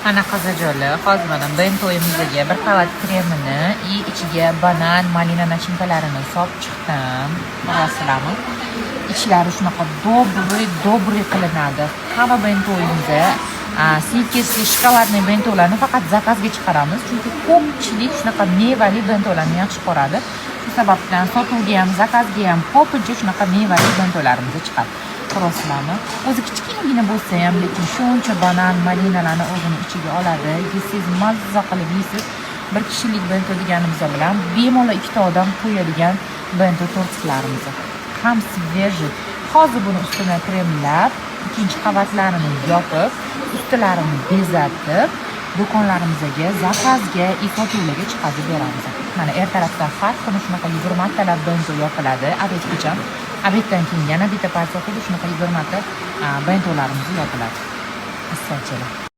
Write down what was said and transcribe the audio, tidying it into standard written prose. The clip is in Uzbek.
Mana qizajo'li, hozir mana bentoyimizga bir qavat kremini ichiga banan, malina nachinkalarini solib chiqdim. Ko'rasizlarmi? Ichlari shunaqa dobri qilinadi. Hamma bentoyimizda snikesli shokoladli bentolarni faqat zakazga chiqaramiz, chunki ko'pchilik shunaqa mevali bentolarni yaxshi ko'radi. Shu sababdan sotuvga ham, zakazga ham ko'pincha shunaqa mevali bentolarimiz chiqadi. Ko'rasizlarmi? O'zi kichkinagina bo'lsa ham, lekin shuncha banan, malinalarni o'zini ichiga oladi. Yeysiz, mazza qilib yeysiz. Bir kishilik bento deganimiz bilan bemalol ikkita odam to'yadigan bento tortlarimiz. Ham sveji. Hozir buni ustini kremlab, ikkinchi qavatlarini yopib, ustlarini bezatib, do'konlarimizga, zakazga, sotuvlarga chiqarib beramiz. Mana ertalabdan har kuni shunaqa 20 martalab bento yopiladi. Obedgacha. Obeddan keyin yana bitta partiya qilib shunaqa 20 marta bentolarimiz yopiladi. Assalchilar.